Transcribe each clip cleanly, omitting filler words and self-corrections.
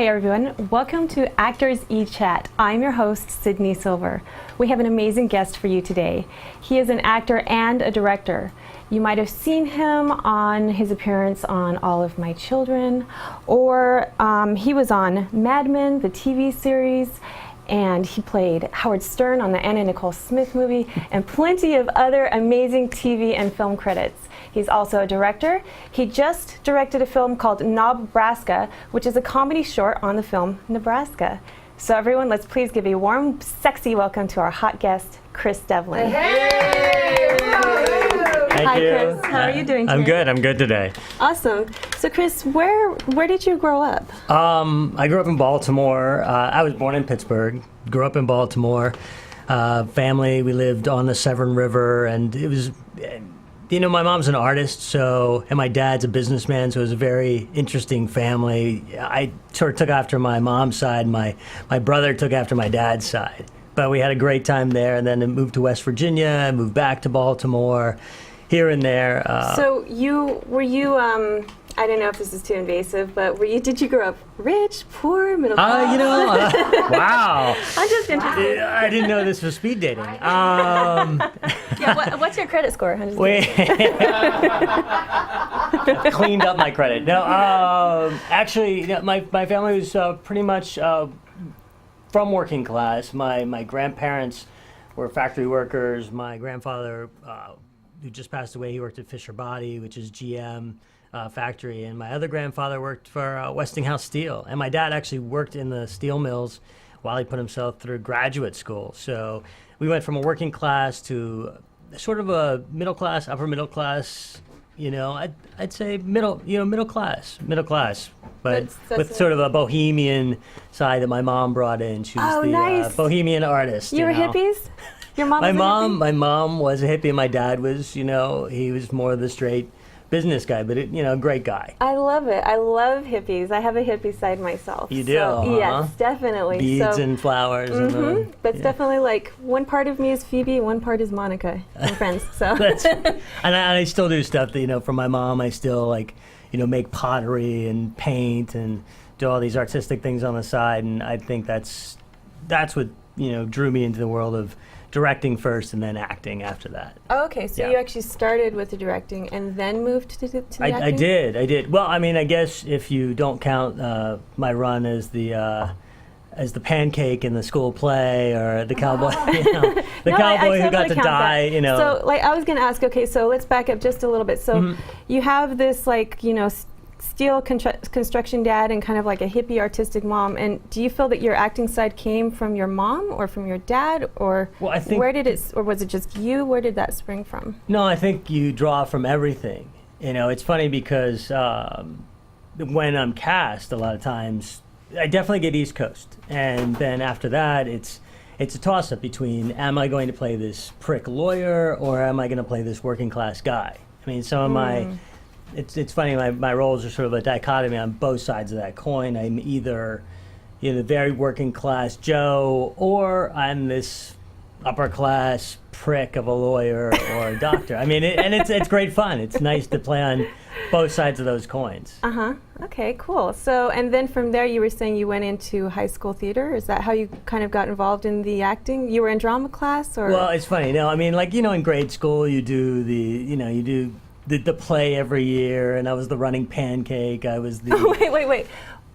Hi everyone, welcome to ActorsE Chat. I'm your host, Sydney Silver. We have an amazing guest for you today. He is an actor and a director. You might have seen him on his appearance on All of My Children, or he was on Mad Men, the TV series, and he played Howard Stern on the Anna Nicole Smith movie, and plenty of other amazing TV and film credits. He's also a director. He just directed a film called Nebraska, which is a comedy short on the film Nebraska. So everyone, let's please give a warm, sexy welcome to our hot guest, Chris Devlin. Hey! Hi, Chris. How are you doing today? I'm good today. Awesome. So Chris, where did you grow up? I grew up in Baltimore. I was born in Pittsburgh, grew up in Baltimore. Family, we lived on the Severn River, and it was, my mom's an artist, and my dad's a businessman, so it was a very interesting family. I sort of took after my mom's side, my brother took after my dad's side. But we had a great time there, and then I moved to West Virginia, moved back to Baltimore, here and there. So were you, I don't know if this is too invasive, but did you grow up rich, poor, middle class? Wow. I'm just interested. I didn't know this was speed dating. Yeah, what's your credit score? I'm just Cleaned up my credit. No, actually, my family was pretty much from working class. My grandparents were factory workers. My grandfather, who just passed away, he worked at Fisher Body, which is GM factory, and my other grandfather worked for Westinghouse Steel. And my dad actually worked in the steel mills while he put himself through graduate school. So we went from a working class to sort of a middle class, upper middle class. I'd say middle class, but with sort of a bohemian side that my mom brought in. She was nice. Bohemian artist. You were hippies? Your mom was a hippie? My mom was a hippie, and my dad was, he was more of the straight business guy, but great guy. I love it. I love hippies. I have a hippie side myself. You do? So, yes, definitely. Beads and flowers. Mm-hmm. That's definitely like one part of me is Phoebe, one part is Monica and friends. So. And I still do stuff that, for my mom, I still make pottery and paint and do all these artistic things on the side, and I think that's what, drew me into the world of directing first and then acting after that. Oh, okay, so you actually started with the directing and then moved to the acting? I did. Well, I guess if you don't count my run as the pancake in the school play or the cowboy, the cowboy who got to die, So, I was going to ask, okay, so let's back up just a little bit. So you have this, steel construction dad and kind of like a hippie artistic mom, and do you feel that your acting side came from your mom or from your dad, or well, I think, where did it, or was it just you? Where did that spring from? No, I think you draw from everything. It's funny because when I'm cast, a lot of times I definitely get East Coast, and then after that it's a toss-up between, am I going to play this prick lawyer or am I going to play this working class guy? Some of my It's funny, my roles are sort of a dichotomy on both sides of that coin. I'm either, very working class Joe, or I'm this upper class prick of a lawyer or a doctor. It's great fun. It's nice to play on both sides of those coins. Okay, cool. So, and then from there, you were saying you went into high school theater. Is that how you kind of got involved in the acting? You were in drama class, or? Well, it's funny. No, in grade school, you do the play every year, and I was the running pancake. I was the... Wait.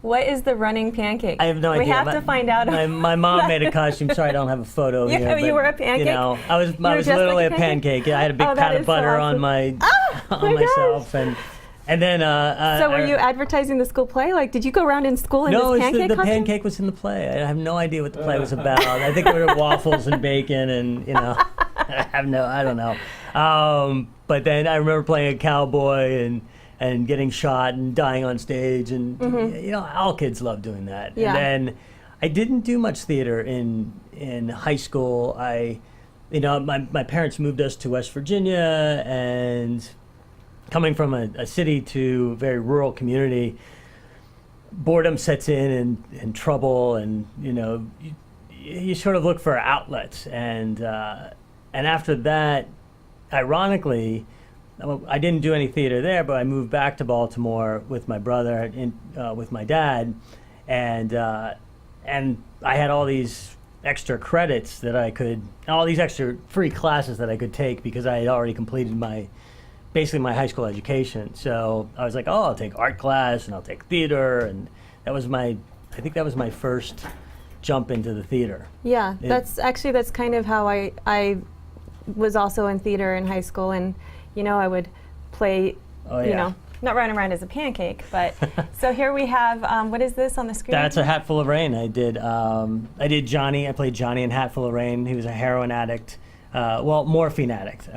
What is the running pancake? I have no idea. We have to find out. My mom made a costume. Sorry, I don't have a photo here. You were a pancake? I was literally like a pancake. I had a big pat of butter on myself. And then... so were you advertising the school play? Did you go around in school in this pancake costume? No, the pancake was in the play. I have no idea what the play was about. I think there were waffles and bacon and, I don't know. But then I remember playing a cowboy and getting shot and dying on stage, and all kids love doing that. Yeah. And then I didn't do much theater in high school. My parents moved us to West Virginia, and coming from a city to a very rural community, boredom sets in and trouble, and you sort of look for outlets, and after that, ironically, I didn't do any theater there, but I moved back to Baltimore with my brother and with my dad, and I had all these extra credits that all these extra free classes that I could take because I had already completed basically my high school education. So I was like, oh, I'll take art class and I'll take theater, and I think that was my first jump into the theater. Yeah, that's kind of how I was also in theater in high school, and I would play, not running around as a pancake, but so here we have, what is this on the screen? That's a Hatful of Rain. I did Johnny. I played Johnny in Hatful of Rain. He was a heroin addict, morphine addict.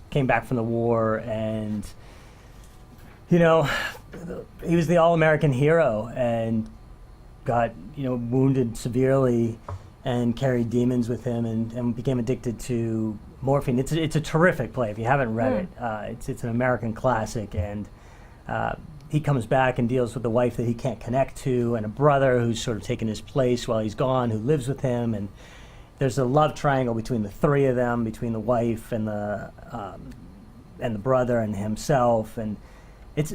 Came back from the war, and he was the all-American hero, and got wounded severely, and carried demons with him, and became addicted to morphine. It's a terrific play. If you haven't read it, it's an American classic, and he comes back and deals with the wife that he can't connect to, and a brother who's sort of taken his place while he's gone, who lives with him, and there's a love triangle between the three of them, between the wife and the brother and himself, and it's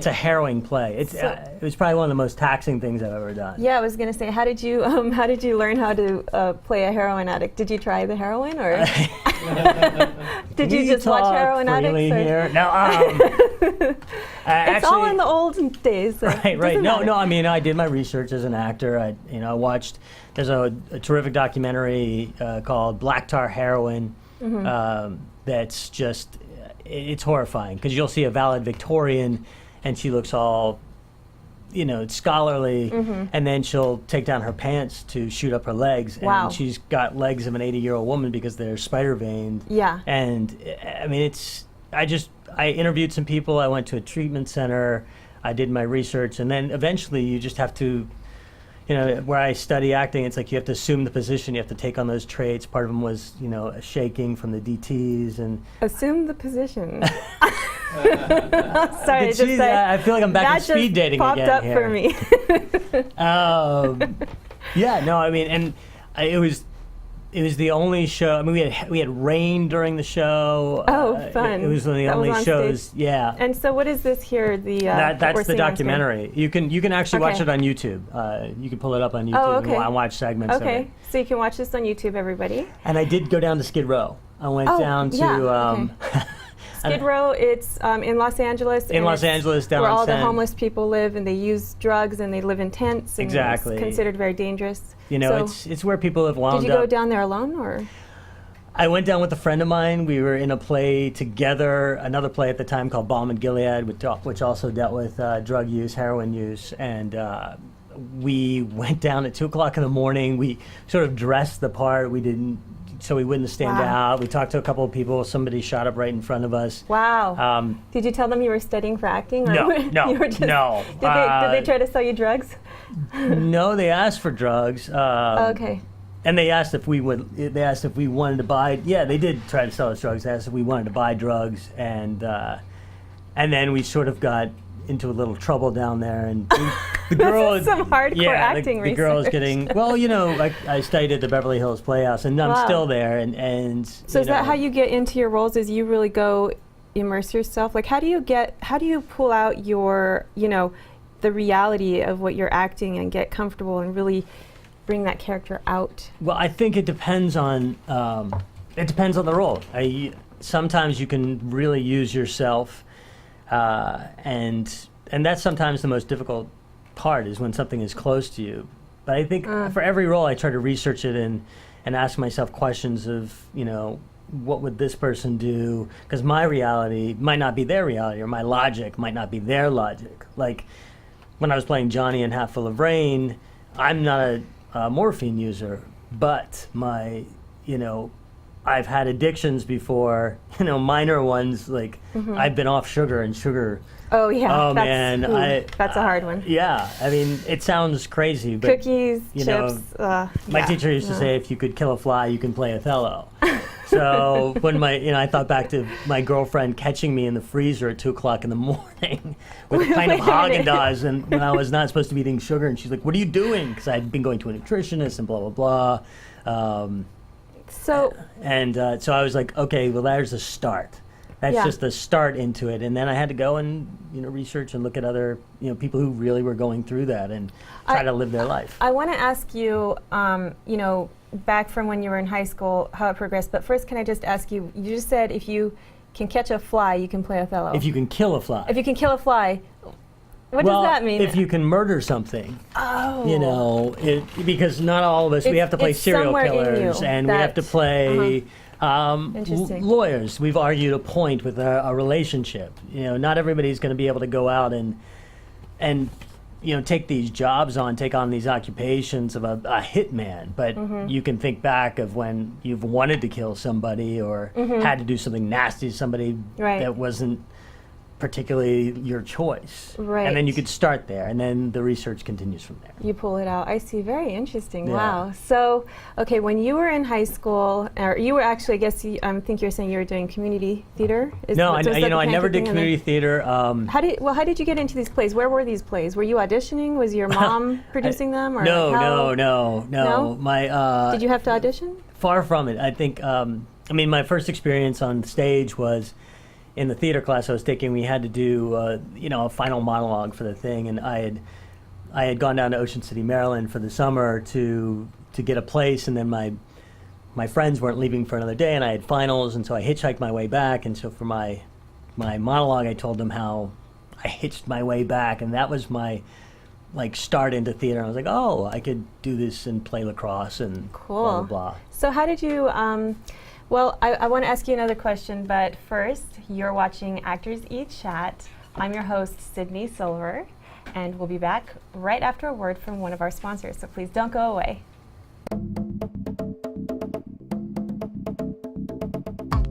a harrowing play. It was probably one of the most taxing things I've ever done. Yeah, I was going to say, how did you learn how to play a heroin addict? Did you try the heroin, or did you just watch heroin addicts? Here? No, it's actually, all in the old days. So right. No. I mean, I did my research as an actor. I watched. There's a terrific documentary called Black Tar Heroin. Mm-hmm. That's just. It's horrifying because you'll see a valedictorian and she looks all, scholarly, and then she'll take down her pants to shoot up her legs, and she's got legs of an 80-year-old woman because they're spider veined. Yeah. And I mean, I interviewed some people. I went to a treatment center. I did my research, and then eventually you just have to. Where I study acting, it's like you have to assume the position. You have to take on those traits. Part of them was, a shaking from the DTs and assume the position. Sorry, I feel like I'm back in speed dating popped again. Up here. for me. It was the only show. I mean, we had rain during the show. Oh, fun! It was one of the only shows. Stage. Yeah. And so, what is this here? That's the documentary. You can actually watch it on YouTube. You can pull it up on YouTube and watch segments of it. Okay, so you can watch this on YouTube, everybody. And I did go down to Skid Row. I went down to. Skid Row, it's in Los Angeles. In Los Angeles, down where on all Sen. the homeless people live, and they use drugs, and they live in tents. And exactly. It's considered very dangerous. It's where people have wound up. Did you go down there alone, or? I went down with a friend of mine. We were in a play together, another play at the time called Balm and Gilead, which also dealt with drug use, heroin use, and we went down at 2 o'clock in the morning. We sort of dressed the part. So we wouldn't stand out. We talked to a couple of people. Somebody shot up right in front of us. Wow. Did you tell them you were studying for acting? Or No. Did they try to sell you drugs? No, they asked for drugs. Okay. And they asked if we wanted to buy. Yeah, they did try to sell us drugs. They asked if we wanted to buy drugs, and then we sort of got into a little trouble down there, and the girl. This is some hardcore acting the girl is getting. Well, I studied at the Beverly Hills Playhouse, and I'm still there, and. So is that how you get into your roles? Is you really go immerse yourself? Like, how do you pull out your, the reality of what you're acting and get comfortable and really bring that character out? Well, I think it depends on the role. Sometimes you can really use yourself. And that's sometimes the most difficult part is when something is close to you. But I think for every role I try to research it and ask myself questions of, what would this person do? Because my reality might not be their reality, or my logic might not be their logic. Like when I was playing Johnny in Hatful of Rain, I'm not a morphine user, but I've had addictions before, minor ones, like I've been off sugar, and sugar. Oh, yeah. That's a hard one. Yeah. I mean, it sounds crazy, but. Cookies, chips. My teacher used to say, if you could kill a fly, you can play Othello. So when I thought back to my girlfriend catching me in the freezer at 2 o'clock in the morning with a pint of Haagen-Dazs, and when I was not supposed to be eating sugar, and she's like, "What are you doing?" Because I'd been going to a nutritionist and blah, blah, blah. So I was like, okay, well, there's a start. That's Yeah. just the start into it. And then I had to go and research and look at other people who really were going through that and try to live their life. I want to ask you, back from when you were in high school, how it progressed. But first, can I just ask you? You just said if you can catch a fly, you can play Othello. If you can kill a fly. If you can kill a fly, what well, does that mean? if you can murder something. Oh. Because not all of us, we have to play it's serial somewhere in killers, you and we have to that- play Interesting. lawyers. We've argued a point with a relationship. Not everybody's going to be able to go out and take these jobs on, take on these occupations of a hitman. But you can think back of when you've wanted to kill somebody or had to do something nasty to somebody that wasn't particularly your choice. Right. And then you could start there, and then the research continues from there. You pull it out. I see. Very interesting. Yeah. Wow. So, okay, when you were in high school, or you were actually, I guess, I think you're saying you were doing community theater? No, was that the I never Panther did thing? community theater. How did you get into these plays? Where were these plays? Were you auditioning? Was your mom producing them? Or No. No? My Did you have to audition? far from it. I think. My first experience on stage was in the theater class I was taking. We had to do a final monologue for the thing, and I had gone down to Ocean City, Maryland for the summer to get a place, and then my friends weren't leaving for another day, and I had finals, and so I hitchhiked my way back. And so for my monologue, I told them how I hitched my way back, and that was my start into theater. I was like, oh, I could do this and play lacrosse and Cool. blah blah blah. So how did you? Well, I want to ask you another question, but first, you're watching ActorsE Chat. I'm your host, Sydney Silver, and we'll be back right after a word from one of our sponsors, so please don't go away.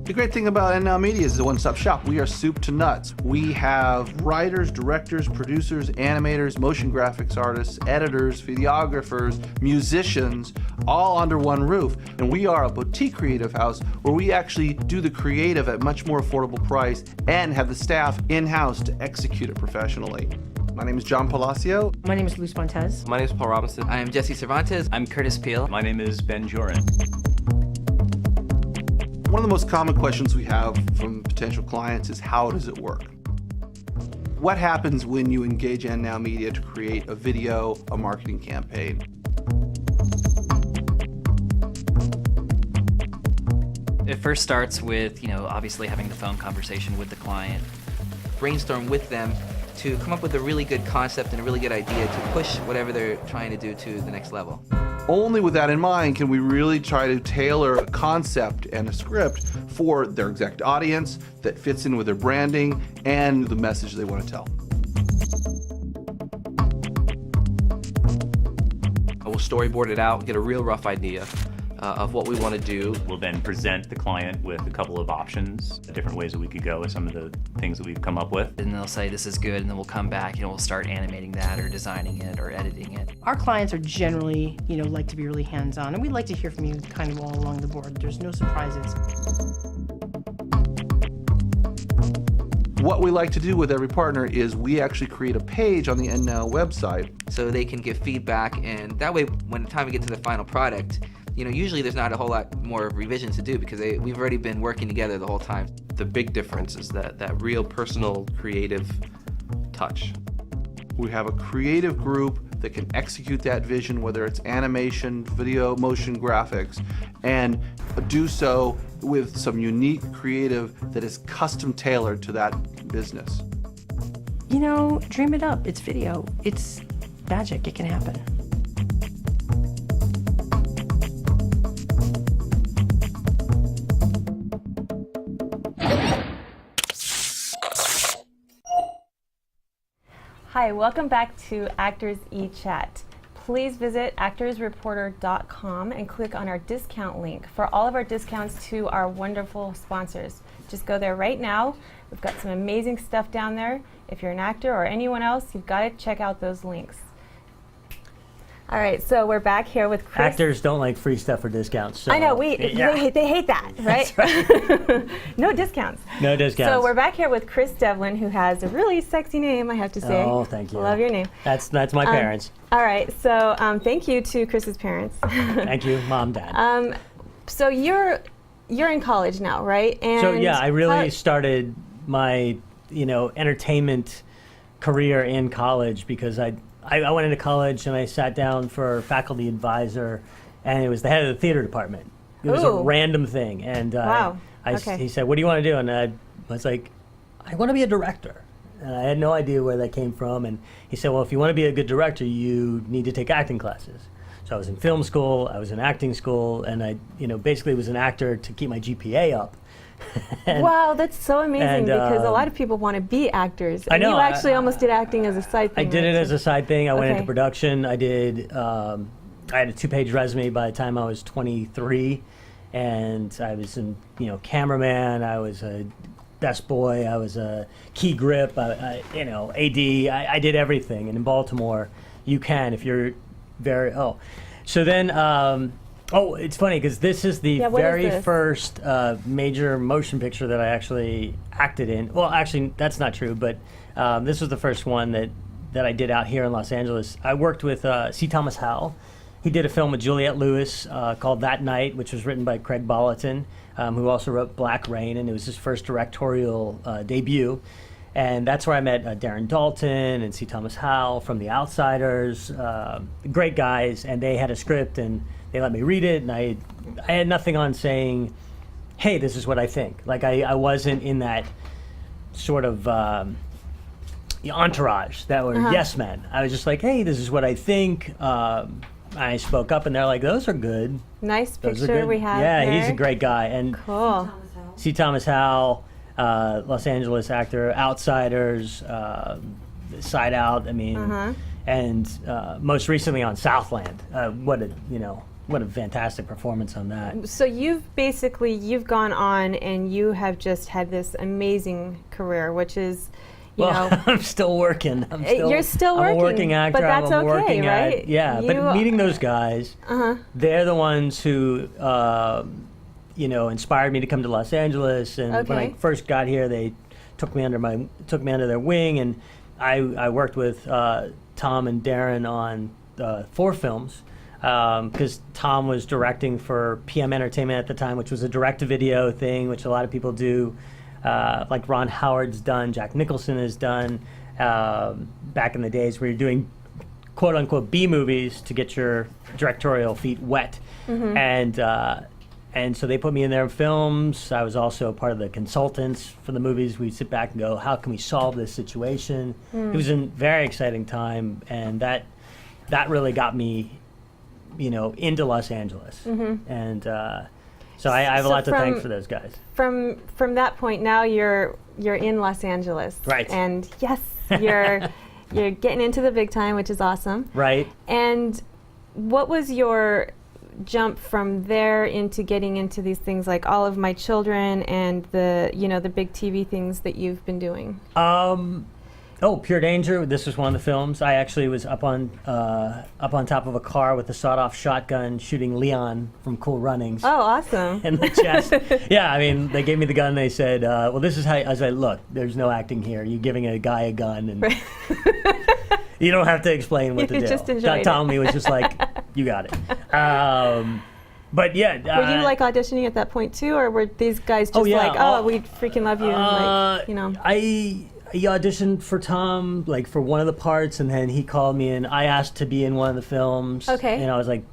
The great thing about NNow Media is a one-stop shop. We are soup to nuts. We have writers, directors, producers, animators, motion graphics artists, editors, videographers, musicians, all under one roof. And we are a boutique creative house where we actually do the creative at much more affordable price and have the staff in-house to execute it professionally. My name is John Palacio. My name is Luz Montez. My name is Paul Robinson. I'm Jesse Cervantes. I'm Curtis Peel. My name is Ben Joran. One of the most common questions we have from potential clients is how does it work? What happens when you engage NNow Media to create a video, a marketing campaign? It first starts with, obviously having the phone conversation with the client. Brainstorm with them to come up with a really good concept and a really good idea to push whatever they're trying to do to the next level. Only with that in mind can we really try to tailor a concept and a script for their exact audience that fits in with their branding and the message they want to tell. We'll storyboard it out, get a real rough idea of what we want to do. We'll then present the client with a couple of options, different ways that we could go with some of the things that we've come up with. And they'll say this is good, and then we'll come back and we'll start animating that or designing it or editing it. Our clients are generally, like to be really hands-on, and we'd like to hear from you kind of all along the board. There's no surprises. What we like to do with every partner is we actually create a page on the NNow website. So they can give feedback, and that way when the time we get to the final product, usually there's not a whole lot more revisions to do because we've already been working together the whole time. The big difference is that real personal creative touch. We have a creative group that can execute that vision, whether it's animation, video, motion graphics, and do so with some unique creative that is custom tailored to that business. Dream it up. It's video. It's magic. It can happen. Hi, welcome back to ActorsE Chat. Please visit actorsreporter.com and click on our discount link for all of our discounts to our wonderful sponsors. Just go there right now. We've got some amazing stuff down there. If you're an actor or anyone else, you've got to check out those links. All right, so we're back here with Chris. Actors don't like free stuff or discounts. So I know, yeah. they hate that, right? No discounts. No discounts. So we're back here with Chris Devlin, who has a really sexy name, I have to say. Oh, thank you. Love your name. That's my parents. All right, so thank you to Chris's parents. Thank you, Mom, Dad. So you you're in college now, right? And So yeah, I really how- started my entertainment career in college because I went into college and I sat down for faculty advisor, and it was the head of the theater department. It was a Ooh. random thing, and Wow. Okay. he said, "What do you want to do?" And I was like, "I want to be a director." And I had no idea where that came from. And he said, "Well, if you want to be a good director, you need to take acting classes." So I was in film school, I was in acting school, and I basically was an actor to keep my GPA up. And- Wow, that's so amazing and, because a lot of people want to be actors. I And know, you actually I- almost did acting as a side I thing. did it right? as a side thing. I went Okay. into production. I did. I had a 2-page resume by the time I was 23, and I was in, cameraman. I was a desk boy. I was a key grip. AD. I did everything. And in Baltimore, you can if you're very. So then. It's funny because this is the Yeah, what is very this? first major motion picture that I actually acted in. Well, actually, that's not true, but this was the first one that I did out here in Los Angeles. I worked with C. Thomas Howell. He did a film with Juliette Lewis called That Night, which was written by Craig Bolleton, who also wrote Black Rain, and it was his first directorial debut. And that's where I met Darren Dalton and C. Thomas Howell from The Outsiders, great guys, and they had a script, and they let me read it, and I had nothing on saying, hey, this is what I think. Like, I wasn't in that sort of entourage that were yes men. I was just like, hey, this is what I think. I spoke up, and they're like, those are good. Nice Those are picture good. we have Yeah, there. he's a great guy. And Cool. C. Thomas Howell, Los Angeles actor, Outsiders, Side Out. I mean, and most recently on Southland. What a fantastic performance on that. So you've gone on and you have just had this amazing career, which is, you know, I'm still working. You're still I'm a working, working actor. but that's I'm okay, working right? Yeah, You- but meeting those guys, they're the ones who, inspired me to come to Los Angeles. And when I Okay. first got here, they took me under their wing, and I worked with Tom and Darren on 4 films. Because Tom was directing for PM Entertainment at the time, which was a direct-to-video thing, which a lot of people do. Like Ron Howard's done, Jack Nicholson has done, back in the days where you're doing quote-unquote B movies to get your directorial feet wet. And so they put me in their films. I was also part of the consultants for the movies. We'd sit back and go, how can we solve this situation? It was a very exciting time, and that really got me, into Los Angeles. And so I have a So lot to thank from- for those guys. From that point now you're in Los Angeles. Right. And yes, you're getting into the big time, which is awesome. Right. And what was your jump from there into getting into these things like All of My Children and the big TV things that you've been doing? Pure Danger. This was one of the films. I actually was up on top of a car with a sawed-off shotgun shooting Leon from Cool Runnings Oh, awesome. in the chest. Yeah, I mean, they gave me the gun. And they said, "Well, this is how." I was like, "Look, there's no acting here. You're giving a guy a gun, and you don't have to explain what to You do." just enjoyed it. Tommy was just like, "You got it." But yeah, Were you like auditioning at that point too, or were these guys just yeah. like, oh, we freaking love you, and I auditioned for Tom, like for one of the parts, and then he called me, and I asked to be in one of the films. Okay. And I was like,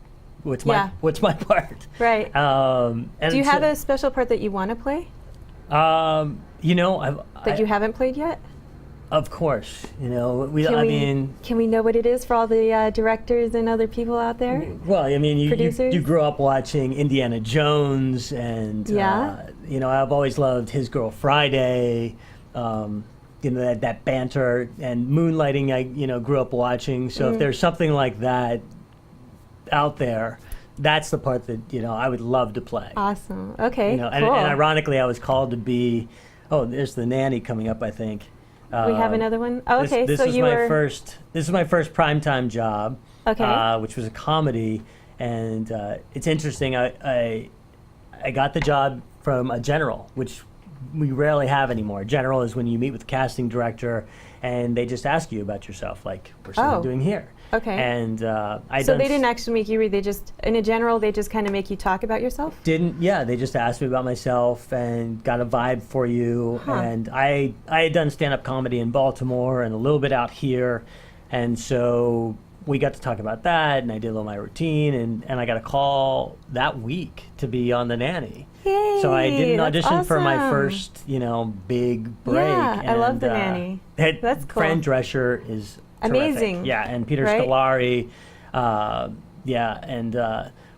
"What's Yeah. my part?" right? And Do you have a special part that you want to play that you haven't played yet? Of course, Can we know what it is for all the directors and other people out there? Well, I mean, Producers? you grew up watching Indiana Jones, and Yeah. I've always loved His Girl Friday. That banter and moonlighting. I grew up watching. So if there's something like that out there, that's the part that I would love to play. Awesome. Okay. and cool. ironically, I was called to be. Oh, there's the Nanny coming up, I think. We have another one. Oh, okay. This so is you my were first. This is my first primetime job. Okay. Which was a comedy, and it's interesting. I got the job from a general, which we rarely have anymore. General is when you meet with the casting director, and they just ask you about yourself, like we're sort Oh. of doing here. Okay. And I So they didn't actually make you read. They just, in general, they just kind of make you talk about yourself. They just asked me about myself and got a vibe for you. Huh. And I had done stand-up comedy in Baltimore and a little bit out here, and so we got to talk about that, and I did a little of my routine, and I got a call that week to be on the Nanny. Yay! So I did an that's audition for my awesome. first, big break. Yeah, I love and, The Nanny. That That's cool. Fran Drescher is Amazing. terrific. Yeah, and Peter Right? Scolari, and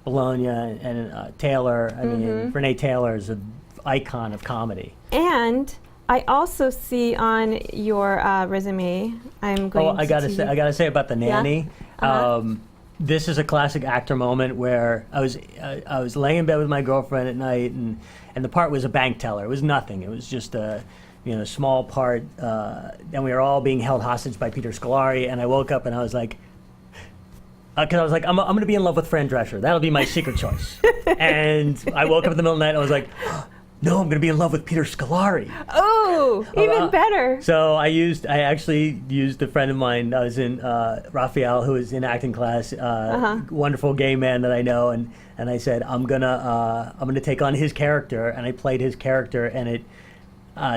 Bologna and Taylor. I mean, Renee Taylor is an icon of comedy. And I also see on your resume, I'm going Oh, I gotta say about the Nanny. Uh-huh. This is a classic actor moment where I was laying in bed with my girlfriend at night, and the part was a bank teller. It was nothing. It was just a small part, and we were all being held hostage by Peter Scolari. And I woke up and I was like, because I was like, I'm going to be in love with Fran Drescher. That'll be my secret choice. And I woke up in the middle of the night and I was like, no, I'm going to be in love with Peter Scolari. Oh, even better. So I actually used a friend of mine. I was in Raphael, who was in acting class, wonderful gay man that I know, and I said I'm gonna take on his character, and I played his character, and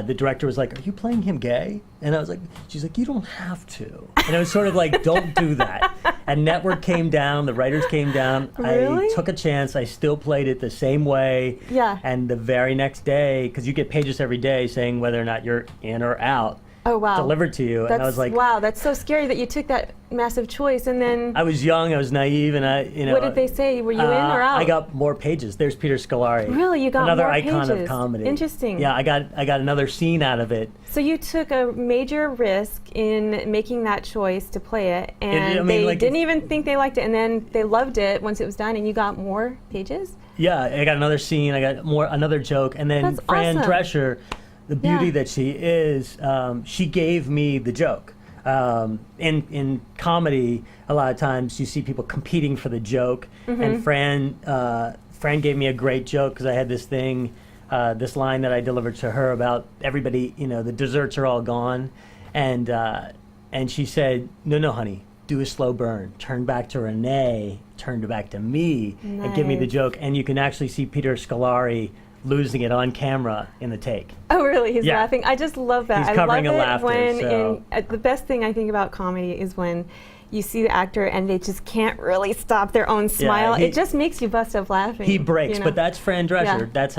the director was like, "Are you playing him gay?" And I was like, "She's like, you don't have to." And it was sort of like, "Don't do that." And network came down, the writers came down. Really? I took a chance. I still played it the same way. Yeah. And the very next day, because you get pages every day saying whether or not you're in or out, Oh, wow. delivered to you. And I was like, wow, that's so scary that you took that massive choice and then. I was young, I was naive, and What did they say? Were you in or out? I got more pages. There's Peter Scolari. Really? You got another more icon pages. of comedy. Interesting. Yeah, I got another scene out of it. So you took a major risk in making that choice to play it, and I mean, they like, didn't even think they liked it, and then they loved it once it was done, and you got more pages? Yeah, I got another scene. I got another joke, and then That's Fran awesome. Drescher, the beauty Yeah. that she is, she gave me the joke. In comedy, a lot of times you see people competing for the joke, and Fran gave me a great joke because I had this thing, this line that I delivered to her about everybody. The desserts are all gone, and she said, "No, honey, do a slow burn. Turn back to Renee. Turn back to me, and give me the Nice. joke." And you can actually see Peter Scolari losing it on camera in the take. Oh, really? He's Yeah. laughing? I just love that. He's I covering love a it laughter, when so- the best thing I think about comedy is when you see the actor and they just can't really stop their own smile. he- It just makes you bust up laughing. He breaks, you know? but that's Fran Drescher. Yeah. That's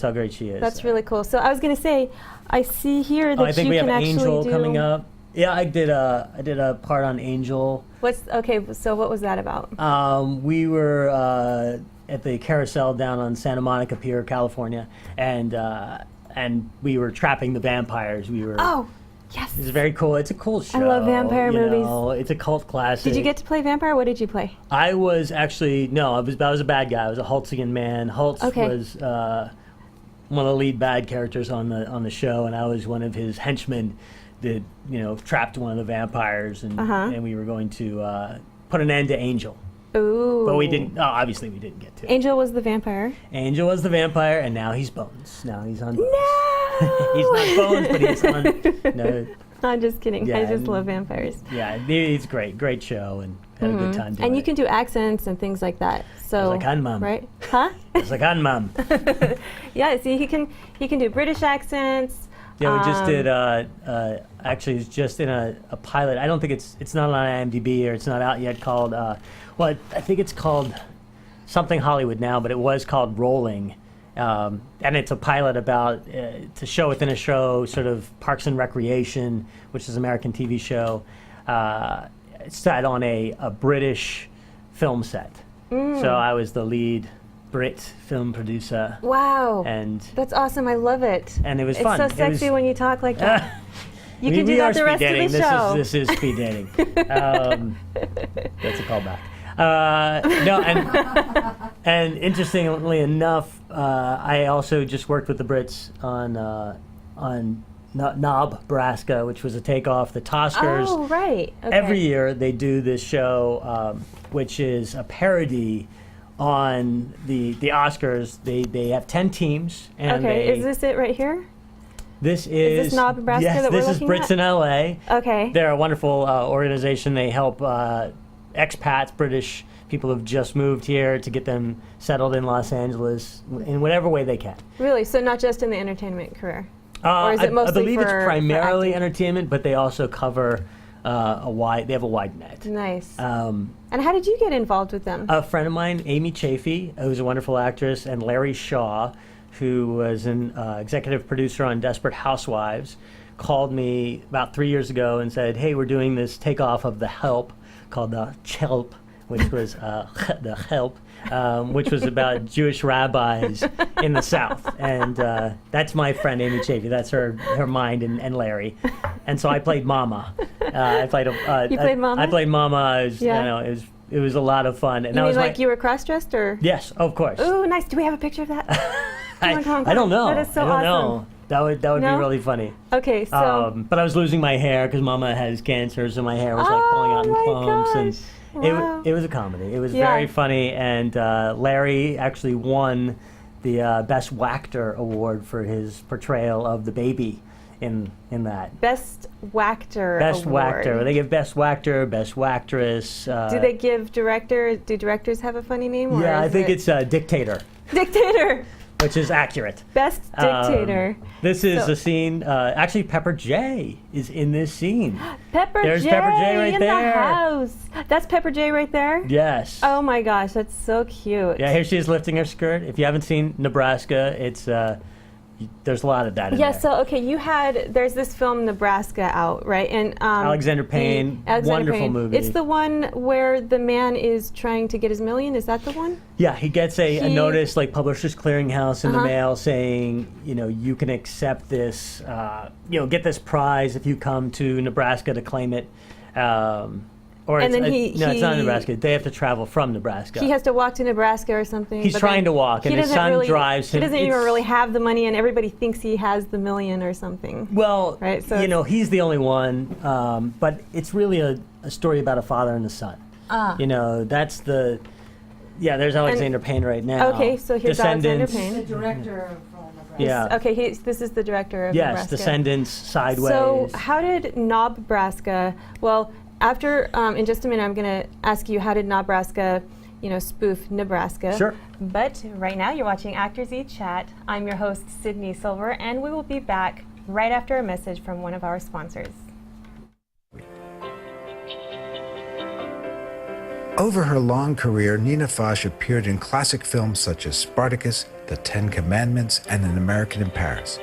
how great she is. That's really cool. So I was going to say, I see here that I think you we have can actually Angel do. coming up. Yeah, I did a part on Angel. So what was that about? We were at the Carousel down on Santa Monica Pier, California, and we were trapping the vampires. We were. Oh, yes. It's very cool. It's a cool show. love vampire you movies. know. It's a cult classic. Did you get to play vampire? What did you play? I was actually I was a bad guy. I was a Holtzian man. Holtz Okay. was one of the lead bad characters on the show, and I was one of his henchmen that trapped one of the vampires, and we were going to put an end to Angel. Ooh. But we didn't. Obviously, we didn't get to. Angel was the vampire. Angel was the vampire, and now he's Bones. Now he's on. Bones. No. He's not Bones, but he's on. No, I'm just kidding. Yeah, I just and- love vampires. yeah, it's great show, and had a good time doing And you it. can do accents and things like that. So like, "Hi, Mum." right? Huh? It's like on Mom. Yeah. See, he can do British accents. Yeah, we just did. Actually, it's just in a pilot. I don't think it's not on IMDb or it's not out yet. Called I think it's called something Hollywood now, but it was called Rolling, and it's a pilot about it's a show within a show, sort of Parks and Recreation, which is an American TV show, set on a British film set. So I was the lead Brit film producer, Wow. and That's awesome. I love it. it was It's fun. so It sexy was- when you talk like that. You can do we that are the rest speed dating. of the show. This is speed dating. That's a callback. No, and interestingly enough, I also just worked with the Brits on Knob, Nebraska, which was a takeoff the Toskers. Oh, right. Okay. Every year they do this show, which is a parody on the Oscars. They have 10 teams, and Okay. Is this it right here? this is this Knob, Nebraska yes, that we're this is looking Brits at? in LA. Okay. They're a wonderful organization. They help expats, British people who've just moved here to get them settled in Los Angeles in whatever way they can. Really? So not just in the entertainment career? Or is it I mostly believe it's for primarily acting? entertainment, but they also cover they have a wide net. Nice. And how did you get involved with them? A friend of mine, Amy Chafee, who's a wonderful actress, and Larry Shaw, who was an executive producer on Desperate Housewives, called me about 3 years ago and said, hey, we're doing this takeoff of The Help called The Chelp, which was The Help, which was about Jewish rabbis in the South. And that's my friend Amy Chafee. That's her mind and Larry. And so I played Mama. I played You played Mama? I played Mama. Yeah. It was a lot of fun. And You that mean was like you were cross-dressed, or? Yes, of course. Ooh, nice. Do we have a picture of that? Come on. I don't know. That is so I don't awesome. know. That would be No? really funny. Okay, so. But I was losing my hair because Mama has cancer, so my hair was like pulling out in my clumps, and gosh. Wow. it was a comedy. It was Yeah. very funny, and Larry actually won the Best Wactor award for his portrayal of the baby in that. Best Wactor Best Award. Wactor. They give Best Wactor, Best Wactress. Do they give director? Do directors have a funny name? Or Yeah, I is think it it's Dictator, Dictator. which is accurate. Best Dictator. This is So- a scene. Actually, Pepper J is in this scene. Pepper There's J Pepper J right in there. the house. That's Pepper J right there? Yes. Oh my gosh, that's so cute. Yeah, here she is lifting her skirt. If you haven't seen Nebraska, it's there's a lot of that in Yeah, there. so okay, there's this film Nebraska out, right? And Alexander Payne, wonderful movie. It's the one where the man is trying to get his million. Is that the one? Yeah, he gets a He- notice like Publishers Clearinghouse in the Uh-huh. mail saying, you can accept this, get this prize if you come to Nebraska to claim it. Or And it's, then it's not Nebraska. They have to travel from Nebraska. He has to walk to Nebraska or something. He's but trying then to walk, and he his doesn't son really- drives him. He doesn't even It's- really have the money, and everybody thinks he has the million or something. Well, Right, so it's- he's the only one, but it's really a story about a father and a son. That's the. Yeah, there's Alexander Payne right now. Okay, so here's Alexander Descendants. Payne. Director of Nebraska. Yeah. Okay, this is the director of Yes, Nebraska. Descendants, Sideways. So how did Nebraska? Well, after in just a minute, I'm going to ask you how did Nebraska, spoof Nebraska. Sure. But right now, you're watching ActorsE Chat. I'm your host, Sydney Silver, and we will be back right after a message from one of our sponsors. Over her long career, Nina Foch appeared in classic films such as Spartacus, The Ten Commandments, and An American in Paris.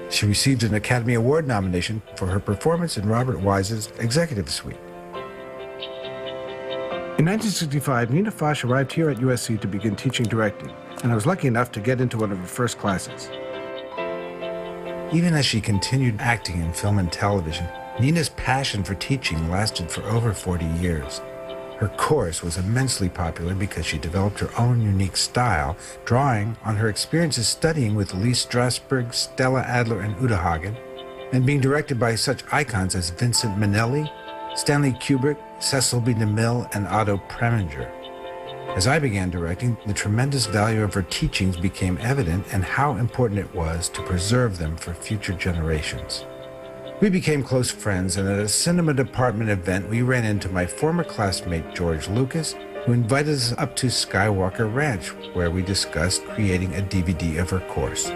She received an Academy Award nomination for her performance in Robert Wise's Executive Suite. In 1965, Nina Foch arrived here at USC to begin teaching directing, and I was lucky enough to get into one of her first classes. Even as she continued acting in film and television, Nina's passion for teaching lasted for over 40 years. Her course was immensely popular because she developed her own unique style, drawing on her experiences studying with Lee Strasberg, Stella Adler, and Uta Hagen, and being directed by such icons as Vincent Minnelli, Stanley Kubrick, Cecil B. DeMille, and Otto Preminger. As I began directing, the tremendous value of her teachings became evident and how important it was to preserve them for future generations. We became close friends, and at a cinema department event, we ran into my former classmate George Lucas, who invited us up to Skywalker Ranch, where we discussed creating a DVD of her course.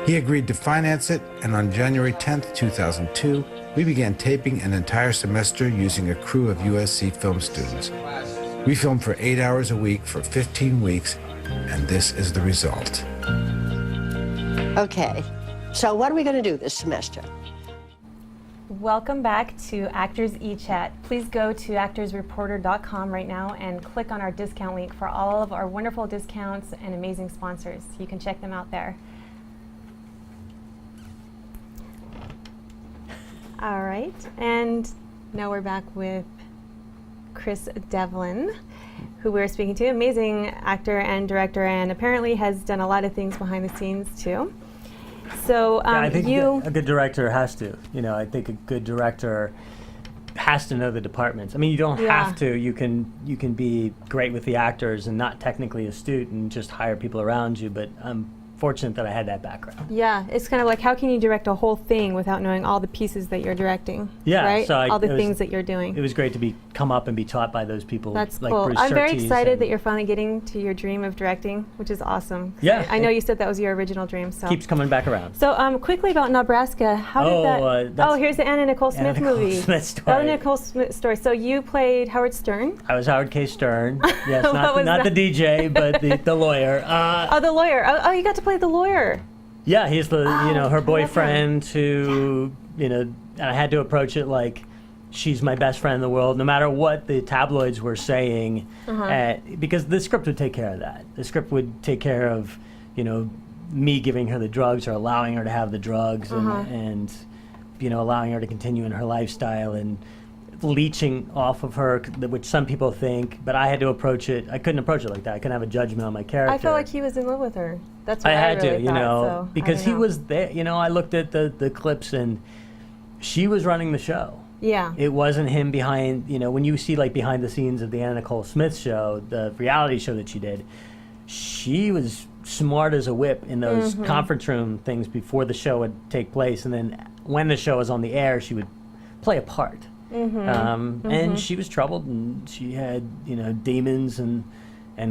He agreed to finance it, and on January 10th, 2002, we began taping an entire semester using a crew of USC film students. We filmed for 8 hours a week for 15 weeks, and this is the result. Okay, so what are we going to do this semester? Welcome back to ActorsE Chat. Please go to actorsreporter.com right now and click on our discount link for all of our wonderful discounts and amazing sponsors. You can check them out there. All right, and now we're back with Chris Devlin, who we're speaking to. Amazing actor and director, and apparently has done a lot of things behind the scenes too. So I think you. a good director has to. I think a good director has to know the departments. I mean, you don't Yeah. have to. You can be great with the actors and not technically astute and just hire people around you. But fortunate that I had that background. Yeah, it's kind of like, how can you direct a whole thing without knowing all the pieces that you're directing? Yeah, right? so all the things that you're doing. It was great to come up and be taught by those people. That's like cool. Bruce I'm very Surtees excited and that you're finally getting to your dream of directing, which is awesome. Yeah. I know you said that was your original dream. So keeps coming back around. So quickly about Nebraska, how did that? that's Here's the Anna Nicole Anna Smith Nicole movie. Smith story. Anna Nicole Smith story. So you played Howard Stern. I was Howard K. Stern. Yes, What was not the that? DJ, but the lawyer. The lawyer. Oh, you got to play the lawyer. Yeah, he's the her love him. boyfriend who and I had to approach it like she's my best friend in the world, no matter what the tabloids were saying, because the script would take care of that. The script would take care of me giving her the drugs or allowing her to have the drugs and allowing her to continue in her lifestyle and leeching off of her, which some people think, but I had to approach it. I couldn't approach it like that. I couldn't have a judgment on my character. I felt like he was in love with her. That's what I had really to, thought, so because I he don't know. was there. I looked at the clips and she was running the show. Yeah. It wasn't him behind, when you see like behind the scenes of the Anna Nicole Smith show, the reality show that she did, she was smart as a whip in those conference room things before the show would take place. And then when the show was on the air, she would play a part. And she was troubled and she had, demons and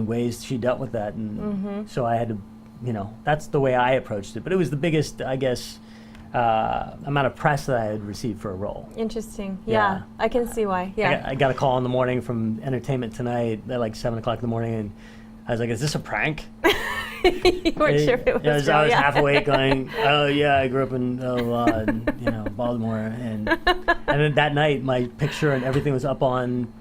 ways she dealt with that. And so I had to, that's the way I approached it. But it was the biggest, I guess, amount of press that I had received for a role. Interesting. Yeah. Yeah, I can see why. Yeah. I got a call in the morning from Entertainment Tonight at like 7 o'clock in the morning, and I was like, is this a prank? You weren't sure if it was real. I was half awake going, oh yeah, I grew up in Baltimore, and then that night my picture and everything was up on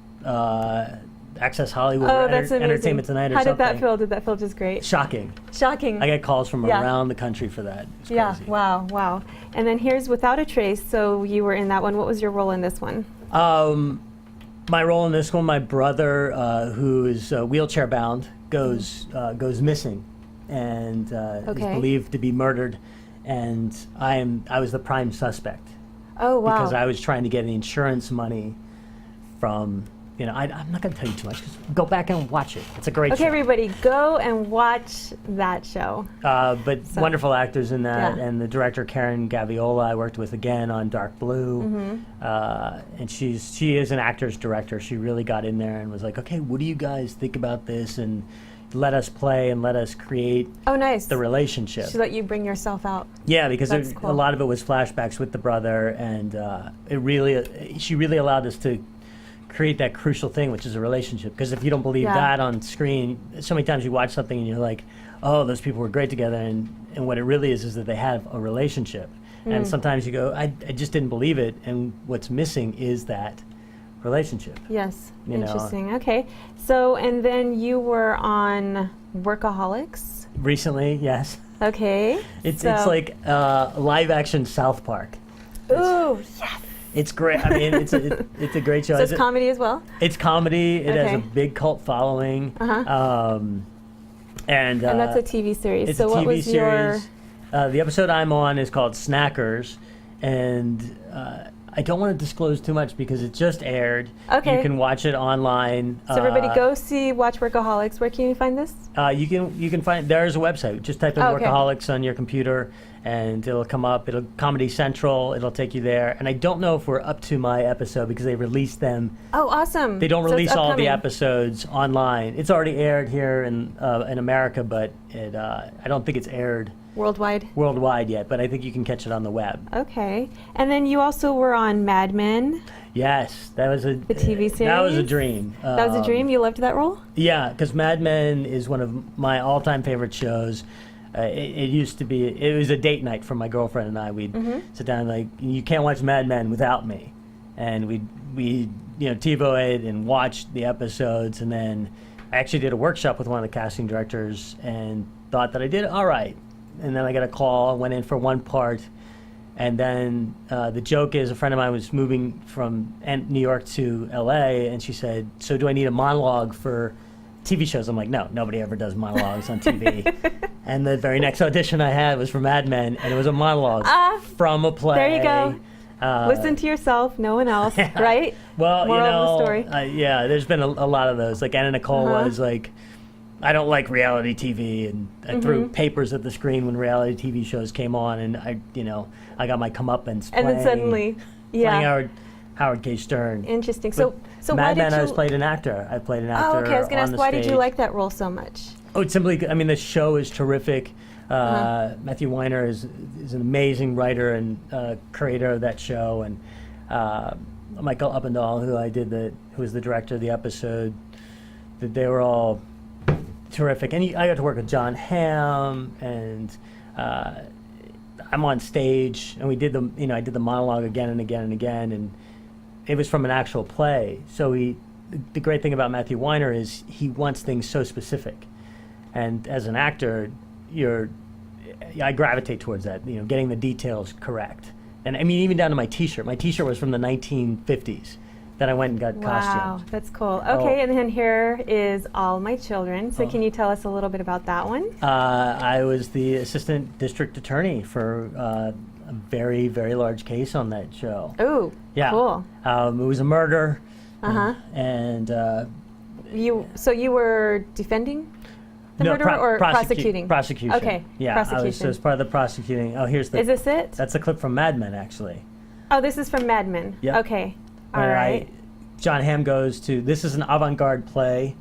Access Hollywood or that's amazing. Entertainment Tonight or How something. did that feel? Did that feel just great? Shocking. Shocking. I get calls from around the country for that. It's crazy. Wow. And then here's Without a Trace. So you were in that one. What was your role in this one? My role in this one, my brother, who is wheelchair bound, goes missing, and is believed to be murdered, and I was the prime suspect. Oh wow! Because I was trying to get the insurance money from. I'm not going to tell you too much. Just go back and watch it. It's a great show. Okay, everybody, go and watch that show. But wonderful actors in that, and the director Karen Gaviola I worked with again on Dark Blue, and she is an actor's director. She really got in there and was like, okay, what do you guys think about this? And let us play and let us create the relationship. She let you bring yourself out. Yeah, because cool. a lot of it was flashbacks with the brother, and she really allowed us to create that crucial thing, which is a relationship. Because if you don't believe that on screen, so many times you watch something and you're like, oh, those people were great together, and what it really is that they have a relationship. And sometimes you go, I just didn't believe it, and what's missing is that relationship. Yes, interesting. Okay, so and then you were on Workaholics. Recently, yes. Okay. It's like live action South Park. Ooh, yes. It's great. I mean, it's a great show. So it's comedy as well? It's comedy. It has a big cult following. And that's a TV series. It's so a what TV was series. The episode I'm on is called Snackers, and I don't want to disclose too much because it just aired. Okay. You can watch it online. So everybody watch Workaholics. Where can you find this? You can find, there's a website. Just type in Workaholics on your computer and it'll come up. It'll Comedy Central. It'll take you there. And I don't know if we're up to my episode because they released them. Oh, awesome. They don't So it's release all the upcoming. episodes online. It's already aired here in America, but I don't think it's aired worldwide yet, but I think you can catch it on the web. Okay. And then you also were on Mad Men. Yes, that was the TV series. That was a dream. That was a dream. You loved that role? Yeah, because Mad Men is one of my all-time favorite shows. It used to be. It was a date night for my girlfriend and I. We'd sit down and like, you can't watch Mad Men without me, and we TiVo it and watched the episodes, and then I actually did a workshop with one of the casting directors and thought that I did all right. And then I got a call, went in for one part, and then the joke is a friend of mine was moving from New York to LA, and she said, so do I need a monologue for TV shows? I'm like, no, nobody ever does monologues on TV. And the very next audition I had was for Mad Men, and it was a monologue from a play. There you go. Listen to yourself, no one else, right? Well, Moral of the story. yeah, there's been a lot of those. Like Anna Nicole was like, I don't like reality TV, and I threw papers at the screen when reality TV shows came on, and I got my comeuppance. And then suddenly, playing Howard K. Stern. Interesting. So why Mad Men, I played an actor. I played an actor. Oh, okay. I was going to ask, why did you stage. like that role so much? Oh, it's simply, the show is terrific. Matthew Weiner is an amazing writer and creator of that show, and Michael Uppendahl, who was the director of the episode, that they were all terrific. And I got to work with John Hamm, and I'm on stage, and we did I did the monologue again and again and again, and it was from an actual play. So the great thing about Matthew Weiner is he wants things so specific, and as an actor, I gravitate towards that. Getting the details correct, and even down to my T-shirt. My T-shirt was from the 1950s. Then I went and got costumed. Wow, that's cool. Okay, and then here is All My Children. So can you tell us a little bit about that one? I was the assistant district attorney for a very, very large case on that show. Ooh, yeah. Cool. It was a murder. And you were defending the murderer or prosecuting? Prosecution. Okay, yeah, prosecution. I was part of the prosecuting. Oh, here's the... Is this it? That's a clip from Mad Men, actually. Oh, this is from Mad Men. Yep. Okay. All right. John Hamm goes to... This is an avant-garde play,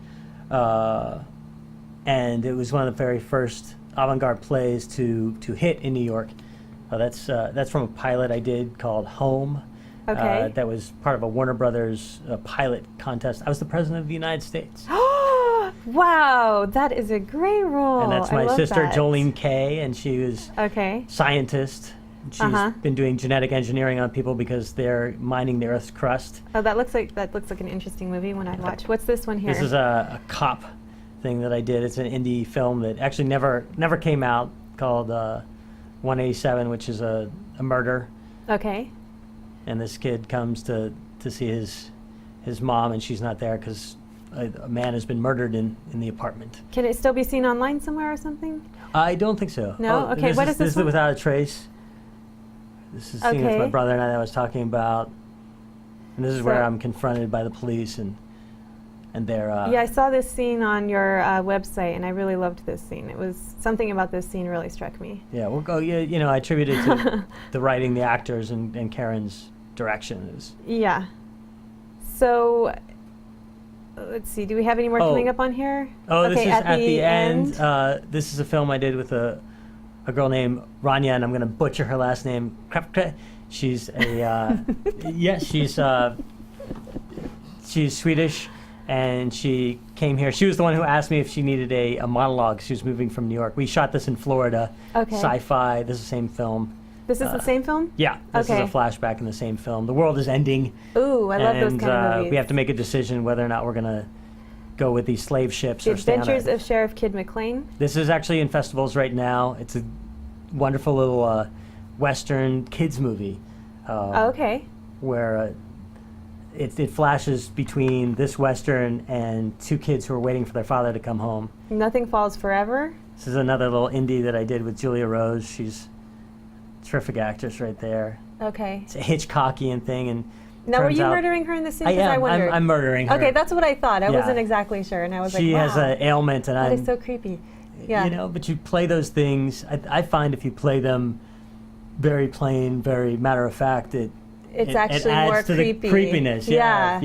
and it was one of the very first avant-garde plays to hit in New York. That's from a pilot I did called Home. Okay. That was part of a Warner Brothers pilot contest. I was the president of the United States. Wow, that is a great role. And that's my I love sister, that. Jolene Kay, and she was scientist. She's been doing genetic engineering on people because they're mining the Earth's crust. Oh, that looks like an interesting movie one I'd watch. What's this one here? This is a cop thing that I did. It's an indie film that actually never came out, called 187, which is a murder. Okay. And this kid comes to see his mom, and she's not there because a man has been murdered in the apartment. Can it still be seen online somewhere or something? I don't think so. No? Okay, what is this This one? is Without a Trace. This is the scene with my brother and I that I was talking about. And this is where I'm confronted by the police and they're... yeah, I saw this scene on your website, and I really loved this scene. It was something about this scene really struck me. Yeah, I attribute it to the writing, the actors, and Karen's direction. Yeah. So, let's see. Do we have any more coming up on here? Oh, this is at the end. This is a film I did with a girl named Rania, and I'm going to butcher her last name. She's she's Swedish, and she came here. She was the one who asked me if she needed a monologue. She was moving from New York. We shot this in Florida. Okay. Sci-fi. This is the same film. This is the same film? Yeah. This is a flashback in the same film. The world is ending. Ooh, I love those kind of movies. We have to make a decision whether or not we're going to go with these slave ships The or stay on Adventures a- of Sheriff Kid McClane. This is actually in festivals right now. It's a wonderful little Western kids movie. Okay. Where it flashes between this Western and two kids who are waiting for their father to come home. Nothing Falls Forever. This is another little indie that I did with Julia Rose. She's a terrific actress right there. Okay. It's a Hitchcockian thing, and Now, were turns you out- murdering her in the scene? I 'Cause am. wondered. I'm murdering her. Okay, that's what I thought. I Yeah. wasn't exactly sure, and I was She like, wow. has an ailment, and That I'm... is so creepy. Yeah. But you play those things. I find if you play them very plain, very matter of fact, it actually adds more to creepy. the creepiness. Yeah.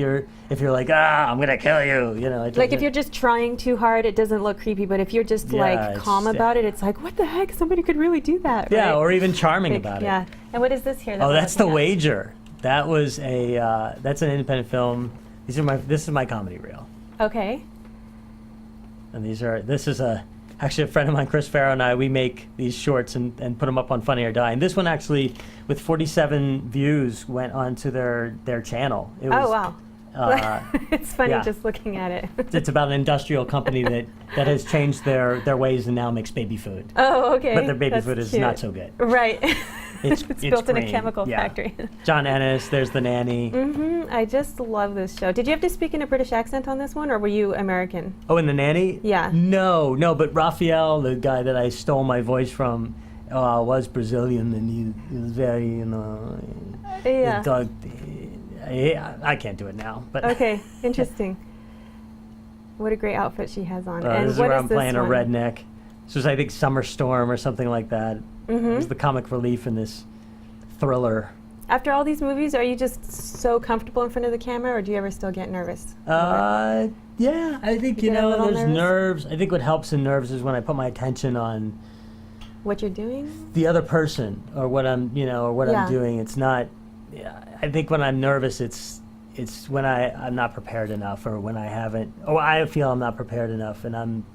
If you're like, I'm gonna kill you, it Like if doesn't- you're just trying too hard, it doesn't look creepy. But if you're just Yeah, it's- calm about it, it's like, what the heck? Somebody could really do that. yeah, right? or even charming Like, about yeah. it. And what is this here? that Oh, we're that's The looking at? Wager. That was that's an independent film. This is my comedy reel, Okay. and this is actually a friend of mine, Chris Farrow, and we make these shorts and put them up on Funny or Die. And this one actually, with 47 views, went onto their channel. It was, Oh wow. It's funny yeah. just looking at it. It's about an industrial company that has changed their ways and now makes baby food. Oh, okay. But their baby That's food is cute. not so good. Right. It's built in a green. chemical Yeah. factory. John Ennis, there's the Nanny. I just love this show. Did you have to speak in a British accent on this one, or were you American? Oh, and the Nanny? Yeah. No, but Raphael, the guy that I stole my voice from, was Brazilian, and he was very, Yeah. I can't do it now. But Okay, interesting. What a great outfit she has on. This is what where is I'm playing a one? redneck. This was, I think, Summer Storm or something like that. Mm-hmm. It was the comic relief in this thriller. After all these movies, are you just so comfortable in front of the camera, or do you ever still get nervous? Yeah, I think, You get a little there's nervous? nerves. I think what helps in nerves is when I put my attention on What you're doing? the other person or what I'm, or what Yeah. I'm doing. It's not, I think when I'm nervous, it's when I'm not prepared enough, or when I haven't, or I feel I'm not prepared enough, and I'm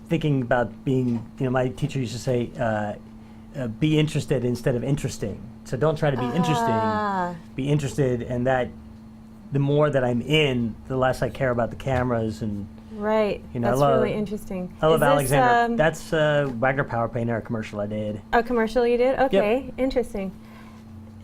thinking about being, my teacher used to say, be interested instead of interesting. So don't try to be interesting, be interested, and that the more that I'm in, the less I care about the cameras. And Right. That's really interesting. I love Is this, Alexander. That's Wagner Power Painter, a commercial I did. a commercial you did? Okay, interesting.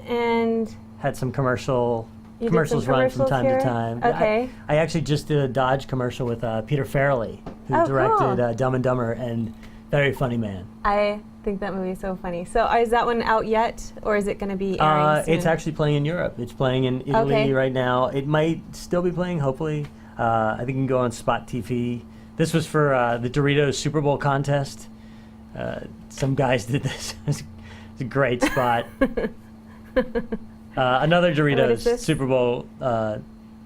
And Had some commercials you did some run from commercials time here? to time. Okay. I actually just did a Dodge commercial with Peter Farrelly, who Oh, directed cool. Dumb and Dumber, and very funny man. I think that movie is so funny. So is that one out yet, or is it going to be airing soon? It's actually playing in Europe. It's playing in Italy Okay. right now. It might still be playing, hopefully. I think you can go on Spot TV. This was for the Doritos Super Bowl contest. Some guys did this. It's a great spot. Another What is Doritos this? Super Bowl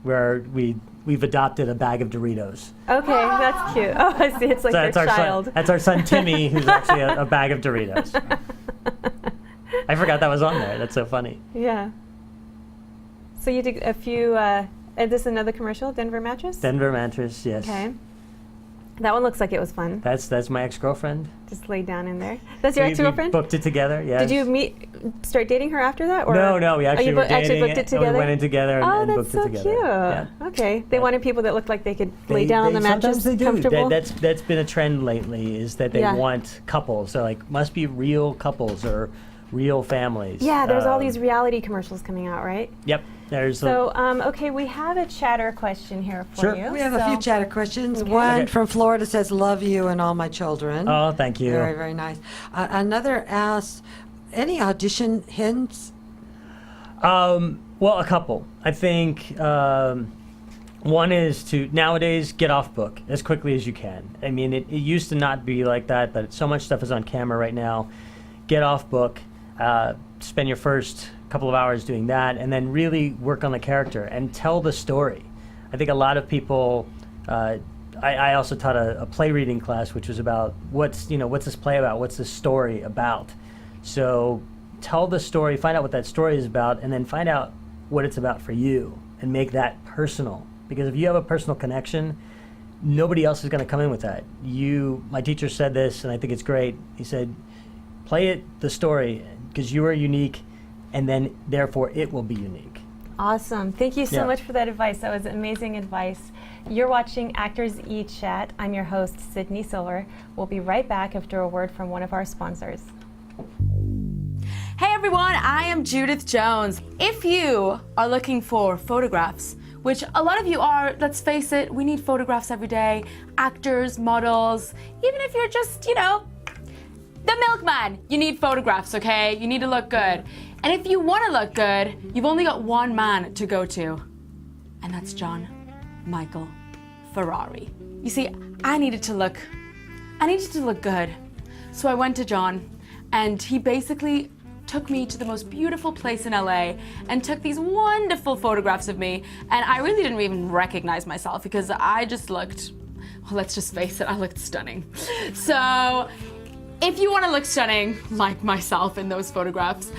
where we've adopted a bag of Doritos. Okay, that's cute. Oh, I see. It's like So your child. That's our son Timmy, who's actually a bag of Doritos. I forgot that was on there. That's so funny. Yeah. So you did a few. Is this another commercial? Denver mattress. Denver mattress, yes. Okay. That one looks like it was fun. That's my ex-girlfriend. Just laid down in there. That's your We ex-girlfriend? booked it together. Yeah. Did you start dating her after that? Or No, we actually you were actually dating, booked it and together? we went in together and, Oh, and that's booked so it together. cute. Yeah. Okay. They wanted people that looked like they could lay They- down on the sometimes mattress they do. comfortable. That's been a trend lately, is that they Yeah. want couples. They're like, must be real couples or real families. Yeah, there's all these reality commercials coming out, right? Yep. There's So, okay, we have a chatter question here for Sure. you. We have a few chatter questions. Okay. One Okay. from Florida says, "Love you and all my children." Oh, thank you. Very, very nice. Another asks, "Any audition hints?" Well, a couple. I think one is to nowadays get off book as quickly as you can. I mean, it used to not be like that, but so much stuff is on camera right now. Get off book. Spend your first couple of hours doing that, and then really work on the character and tell the story. I think a lot of people. I also taught a play reading class, which was about what's this play about, what's this story about. So tell the story, find out what that story is about, and then find out what it's about for you, and make that personal. Because if you have a personal connection, nobody else is going to come in with that. My teacher said this, and I think it's great. He said, play the story, because you are unique, and then therefore it will be unique. Awesome. Thank you so Yeah. much for that advice. That was amazing advice. You're watching ActorsE Chat. I'm your host, Sydney Silver. We'll be right back after a word from one of our sponsors. Hey everyone, I am Judith Jones. If you are looking for photographs, which a lot of you are, let's face it, we need photographs every day, actors, models, even if you're just, the milkman, you need photographs, okay? You need to look good. And if you want to look good, you've only got one man to go to, and that's John Michael Ferrari. You see, I needed to look good. So I went to John, and he basically took me to the most beautiful place in LA and took these wonderful photographs of me, and I really didn't even recognize myself because I just looked, well, let's just face it, I looked stunning. So if you want to look stunning like myself in those photographs,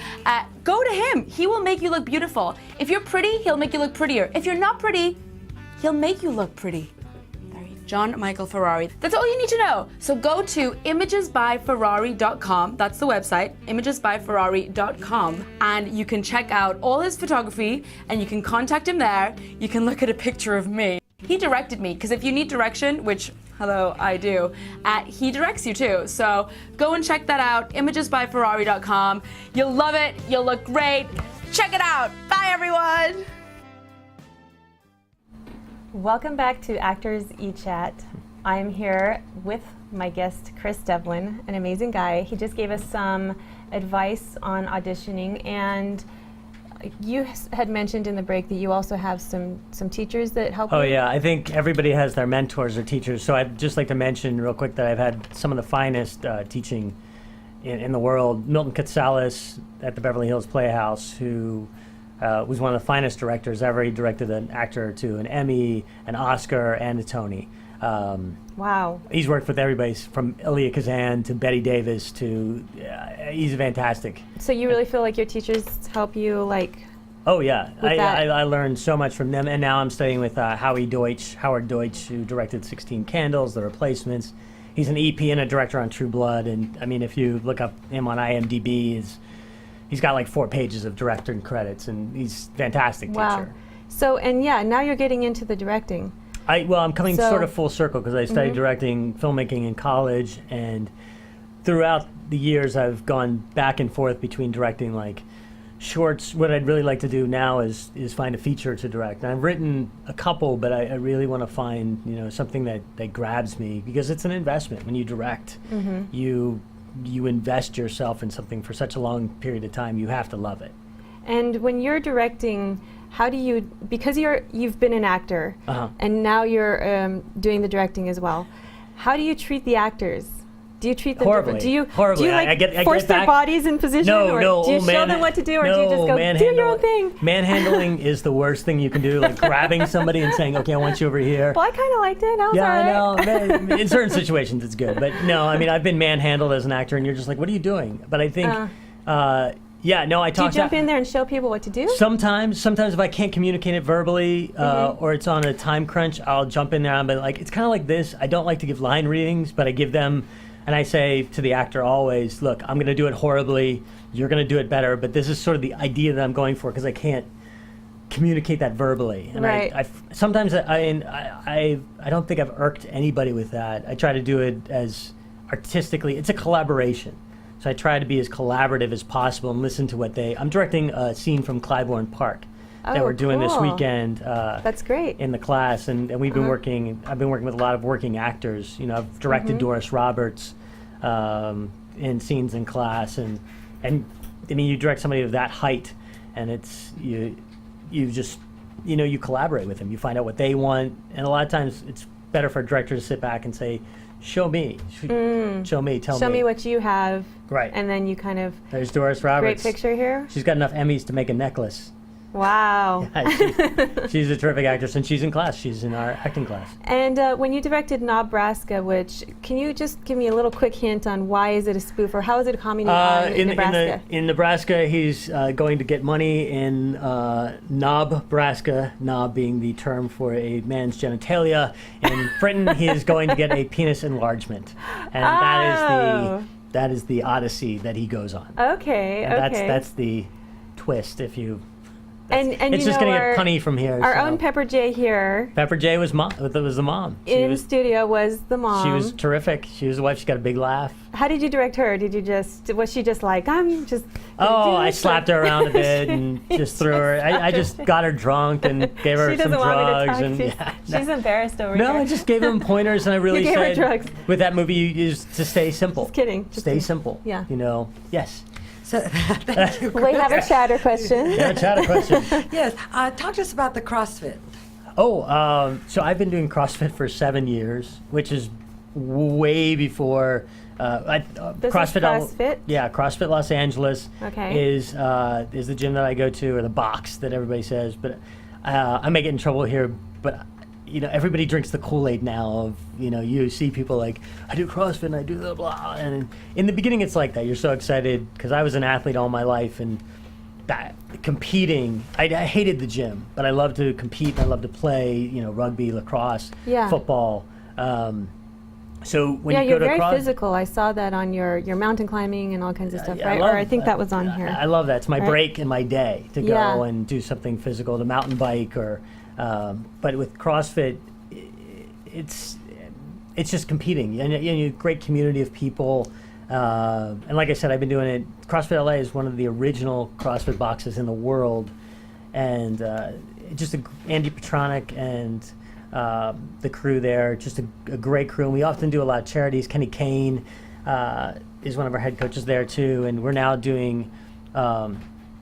go to him. He will make you look beautiful. If you're pretty, he'll make you look prettier. If you're not pretty, he'll make you look pretty. John Michael Ferrari. That's all you need to know. So go to imagesbyferrari.com. That's the website, imagesbyferrari.com. And you can check out all his photography and you can contact him there. You can look at a picture of me. He directed me, because if you need direction, which, hello, I do, he directs you too. So go and check that out, imagesbyferrari.com. You'll love it. You'll look great. Check it out. Bye, everyone. Welcome back to ActorsE Chat. I'm here with my guest, Chris Devlin, an amazing guy. He just gave us some advice on auditioning, and you had mentioned in the break that you also have some teachers that help Oh you. yeah, I think everybody has their mentors or teachers. So I'd just like to mention real quick that I've had some of the finest teaching in the world. Milton Katsalis at the Beverly Hills Playhouse, who was one of the finest directors ever. He directed an actor to an Emmy, an Oscar, and a Tony. Wow. He's worked with everybody from Elia Kazan to Betty Davis to, he's fantastic. So you really feel like your teachers help you, like? Oh yeah, With that. I learned so much from them, and now I'm studying with Howard Deutsch, who directed 16 Candles, The Replacements. He's an EP and a director on True Blood, and I mean, if you look up him on IMDb, he's got like 4 pages of director credits, and he's a fantastic Wow. teacher. So, and yeah, now you're getting into the directing. I'm coming So- sort of full circle because I studied directing filmmaking in college, and throughout the years I've gone back and forth between directing like shorts. What I'd really like to do now is find a feature to direct. And I've written a couple, but I really want to find something that grabs me, because it's an investment. When you direct, you invest yourself in something for such a long period of time. You have to love it. And when you're directing, how do you, because you've been an actor, and now you're doing the directing as well, how do you treat the actors? Do you treat them Horribly. different? Horribly. Do you I force get their back- bodies in position? No, or no. do you oh, show man, them what to do, or no, do you just go, do your own thing? Manhandling is the worst thing you can do, like grabbing somebody and saying, okay, I want you over here. Well, I kind of liked it. That was Yeah, all right. I know. In certain situations, it's good. But no, I mean, I've been manhandled as an actor, and you're just like, what are you doing? But I think, I Do you talk jump in there and show people what to do? Sometimes if I can't communicate it verbally, or it's on a time crunch, I'll jump in there and be like, it's kind of like this. I don't like to give line readings, but I give them, and I say to the actor always, look, I'm going to do it horribly. You're going to do it better, but this is sort of the idea that I'm going for, because I can't communicate that verbally. And Right. sometimes I don't think I've irked anybody with that. I try to do it as artistically. It's a collaboration. So I try to be as collaborative as possible and listen to what I'm directing a scene from Clybourne Park that Oh, we're doing this cool. weekend. That's great. In the class, and we've been I've been working with a lot of working actors. I've directed Doris Roberts in scenes in class, and I mean, you direct somebody of that height, and it's you just you collaborate with them. You find out what they want, and a lot of times it's better for a director to sit back and say, show me, tell me. Show me what you have. Right. And then you kind of, There's Doris great Roberts. picture here. She's got enough Emmys to make a necklace. Wow. She's a terrific actress, and she's in class. She's in our acting class. And when you directed Nebraska, can you just give me a little quick hint on why is it a spoof, or how is it a comedy on Nebraska? In Nebraska, he's going to get money in Knob-Braska, knob being the term for a man's genitalia. In Britain, he is going to get a penis enlargement, and that is the odyssey that he goes on. Okay, And okay. that's the twist. If you, and it's just going to get punny from here. Our so. own Pepper J here Pepper J was the mom. in studio was the mom. She was terrific. She was the wife. She got a big laugh. How did you direct her? Was she just like, I'm just Oh, gonna do I this, slapped or- her around a bit and just threw her. I just got her drunk and gave her She some doesn't want me to drugs. talk. And She's embarrassed over no, here. I just gave them pointers, and I really gave her said drugs. with that movie, you just to stay simple. Just kidding. Stay simple. Yeah. Yes. So, thank you. We have a chatter question. Yeah, chat a question. Yes, talk to us about the CrossFit. Oh, so I've been doing CrossFit for 7 years, which is way before. This is CrossFit. CrossFit? Yeah, CrossFit Los Angeles Okay. is the gym that I go to, or the box that everybody says. But I may get in trouble here. But everybody drinks the Kool-Aid now. Of you see people like, I do CrossFit and I do the blah. And in the beginning, it's like that. You're so excited because I was an athlete all my life, and that competing, I hated the gym, but I love to compete. I love to play, rugby, lacrosse, football. So when you go you're to very physical. I saw that on your mountain climbing and all kinds of stuff, yeah, right? Or I think that was on here. I love that. It's my Right? break in my day to go Yeah. and do something physical, to mountain bike, or. But with CrossFit, it's just competing, and a great community of people. And like I said, I've been doing it. CrossFit LA is one of the original CrossFit boxes in the world, and just Andy Petronic and the crew there, just a great crew. And we often do a lot of charities. Kenny Kane is one of our head coaches there too, and we're now doing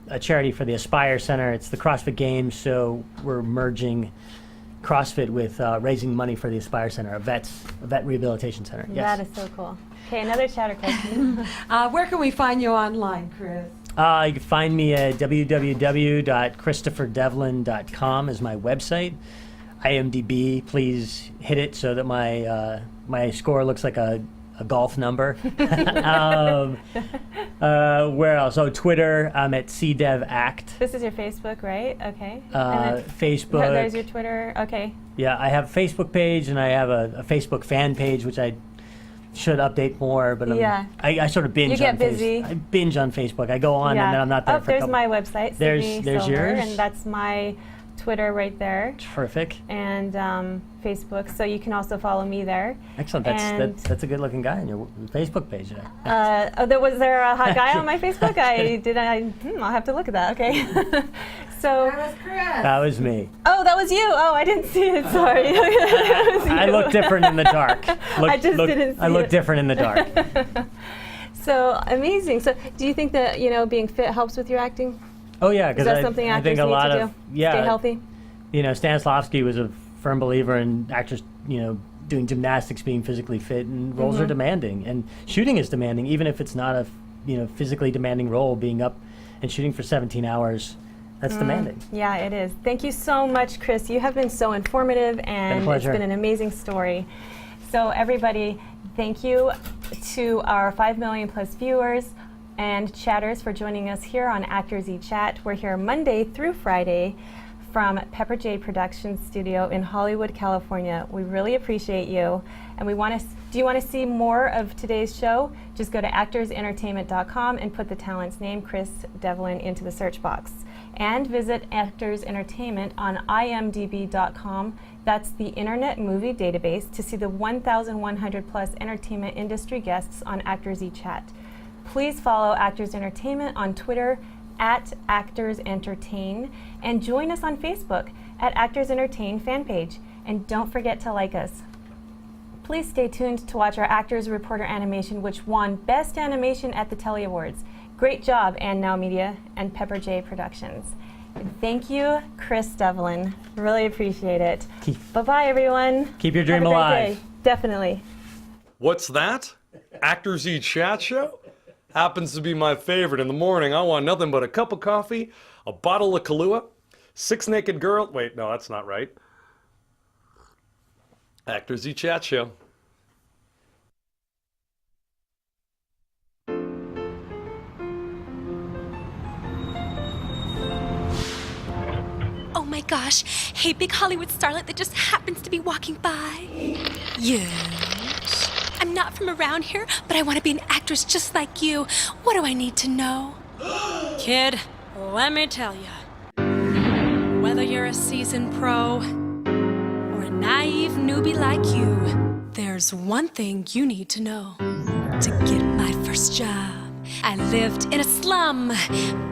a charity for the Aspire Center. It's the CrossFit Games, so we're merging CrossFit with raising money for the Aspire Center, a vet rehabilitation center. Yes. That is so cool. Okay, another chatter question. Where can we find you online, Chris? You can find me at www.christopherdevlin.com is my website. IMDb, please hit it so that my score looks like a golf number. Where else? Oh, Twitter, I'm at CDevAct. This is your Facebook, right? Okay. Facebook. There's your Twitter. Okay. Yeah, I have a Facebook page and I have a Facebook fan page, which I should update more, but I sort of binge. You get on busy. I binge on Facebook. I go on and then I'm not there for a there's couple. my website. There's Silver, yours. And that's my Twitter right there. Terrific. And Facebook, so you can also follow me there. Excellent. That's a good-looking guy on your Facebook page there. Was there a hot guy on my Facebook? I'll have to look at that. Okay. So That was Chris. That was me. Oh, that was you. Oh, I didn't see it. Sorry. I look different in the dark. I just didn't see I look it. different in the dark. So amazing. So do you think that being fit helps with your acting? Oh yeah, Is because that something I actors think a need lot to of do? Stay healthy? Stanislavski was a firm believer in actors, doing gymnastics, being physically fit, and roles are demanding, and shooting is demanding, even if it's not a physically demanding role. Being up and shooting for 17 hours, that's demanding. Yeah, it is. Thank you so much, Chris. You have been so informative, and it's been an amazing story. So everybody, thank you to our 5 million plus viewers and chatters for joining us here on ActorsE Chat. We're here Monday through Friday from Pepper J Productions Studio in Hollywood, California. We really appreciate you. And do you want to see more of today's show? Just go to actorsentertainment.com and put the talent's name, Chris Devlin, into the search box. And visit Actors Entertainment on imdb.com. That's the Internet Movie Database to see the 1,100 plus entertainment industry guests on ActorsE Chat. Please follow Actors Entertainment on Twitter at Actors Entertain, and join us on Facebook at Actors Entertain fan page. And don't forget to like us. Please stay tuned to watch our Actors Reporter animation, which won Best Animation at the Telly Awards. Great job, And Now Media and Pepper J Productions. And thank you, Chris Devlin. Really appreciate it. Bye-bye, everyone. Keep your dream Have a great alive. day. Definitely. What's that? ActorsE Chat Show? Happens to be my favorite. In the morning, I want nothing but a cup of coffee, a bottle of Kahlua, 6 naked girls. Wait, no, that's not right. ActorsE Chat Show. Oh my gosh. Hey, big Hollywood starlet that just happens to be walking by. Yes. I'm not from around here, but I want to be an actress just like you. What do I need to know? Kid, let me tell you. Whether you're a seasoned pro or a naive newbie like you, there's one thing you need to know. To get my first job, I lived in a slum,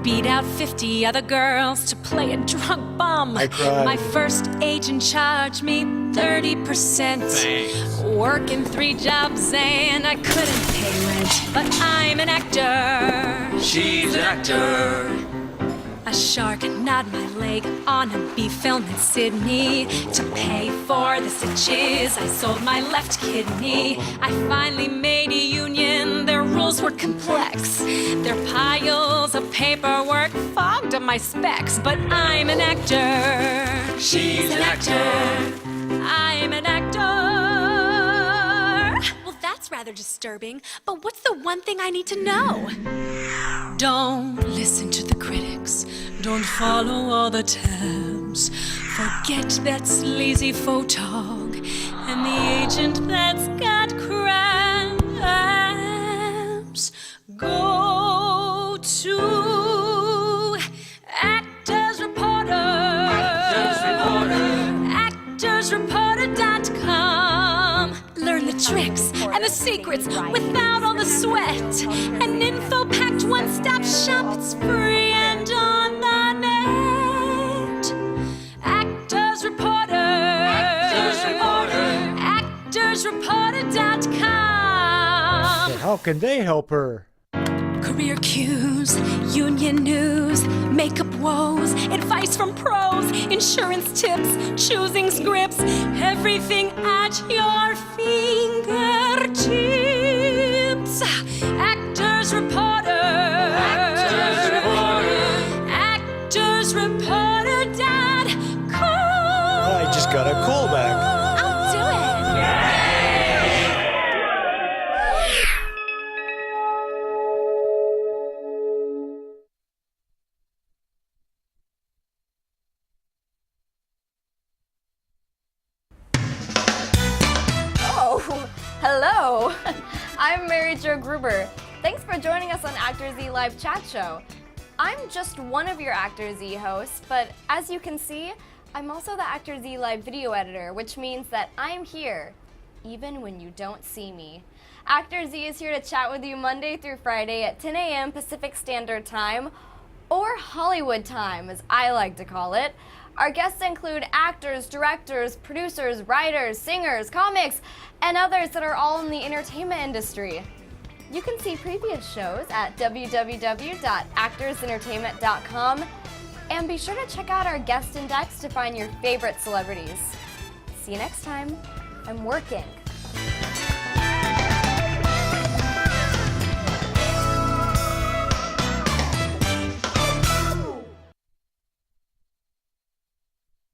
beat out 50 other girls to play a drunk bum. I cried. My first agent charged me 30%. Thanks. Working 3 jobs and I couldn't pay rent, but I'm an actor. She's an actor. A shark gnawed my leg on a B film in Sydney. To pay for the stitches, I sold my left kidney. I finally made a union, their rules were complex. Their piles of paperwork fogged up my specs. But I'm an actor. She's an actor. I'm an actor. Well, that's rather disturbing, but what's the one thing I need to know? Don't listen to the critics. Don't follow all the tabs. Forget that sleazy photog and the agent that's got crabs. Go to Actors Reporter. ActorsReporter.com. Learn the tricks and the secrets without all the sweat. An info-packed one-stop shop. It's free and on the net. Actors Reporter. ActorsReporter.com. How can they help her? career cues, union news, makeup woes, advice from pros, insurance tips, choosing scripts, everything at your fingertips. Actors Reporter. Actors Reporter.com. I just got a callback. I'll do it. Oh, hello. I'm Mary Jo Gruber. Thanks for joining us on ActorsE Live Chat Show. I'm just one of your ActorsE hosts, but as you can see, I'm also the ActorsE Live video editor, which means that I'm here, even when you don't see me. ActorsE is here to chat with you Monday through Friday at 10 a.m. Pacific Standard Time, or Hollywood time, as I like to call it. Our guests include actors, directors, producers, writers, singers, comics, and others that are all in the entertainment industry. You can see previous shows at www.actorsentertainment.com, and be sure to check out our guest index to find your favorite celebrities. See you next time. I'm working.